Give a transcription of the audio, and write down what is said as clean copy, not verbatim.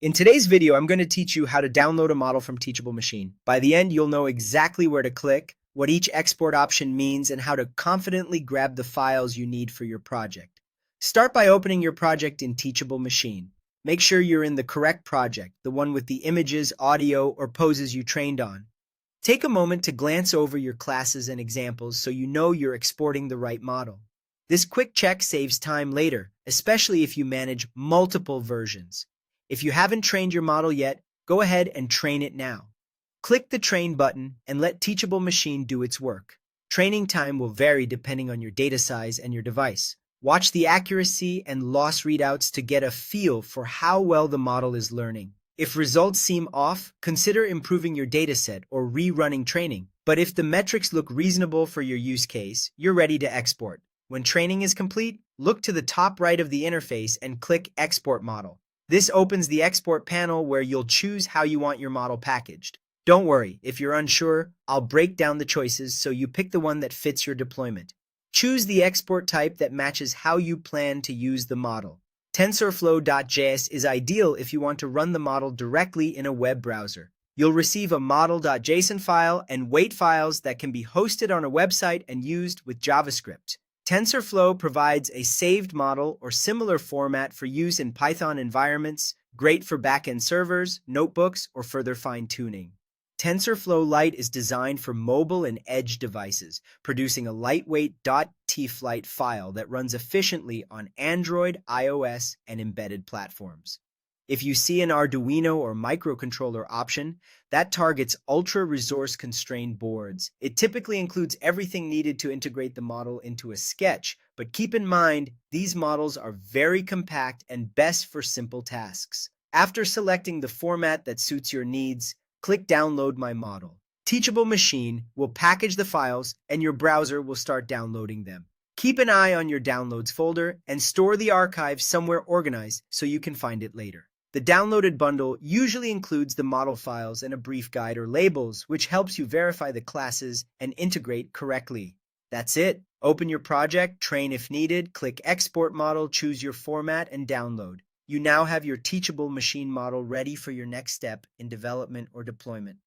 In today's video, I'm going to teach you how to download a model from Teachable Machine. By the end, you'll know exactly where to click, what each export option means, and how to confidently grab the files you need for your project. Start by opening your project in Teachable Machine. Make sure you're in the correct project, the one with the images, audio, or poses you trained on. Take a moment to glance over your classes and examples so you know you're exporting the right model. This quick check saves time later, especially if you manage multiple versions. If you haven't trained your model yet, go ahead and train it now. Click the Train button and let Teachable Machine do its work. Training time will vary depending on your data size and your device. Watch the accuracy and loss readouts to get a feel for how well the model is learning. If results seem off, consider improving your dataset or rerunning training. But if the metrics look reasonable for your use case, you're ready to export. When training is complete, look to the top right of the interface and click Export Model. This opens the export panel where you'll choose how you want your model packaged. Don't worry, if you're unsure, I'll break down the choices so you pick the one that fits your deployment. Choose the export type that matches how you plan to use the model. TensorFlow.js is ideal if you want to run the model directly in a web browser. You'll receive a model.json file and weight files that can be hosted on a website and used with JavaScript. TensorFlow provides a saved model or similar format for use in Python environments, great for backend servers, notebooks, or further fine-tuning. TensorFlow Lite is designed for mobile and edge devices, producing a lightweight .tflight file that runs efficiently on Android, iOS, and embedded platforms. If you see an Arduino or microcontroller option, that targets ultra-resource-constrained boards. It typically includes everything needed to integrate the model into a sketch, but keep in mind, these models are very compact and best for simple tasks. After selecting the format that suits your needs, click Download My Model. Teachable Machine will package the files, and your browser will start downloading them. Keep an eye on your Downloads folder and store the archive somewhere organized so you can find it later. The downloaded bundle usually includes the model files and a brief guide or labels, which helps you verify the classes and integrate correctly. That's it. Open your project, train if needed, click Export Model, choose your format, and download. You now have your Teachable Machine model ready for your next step in development or deployment.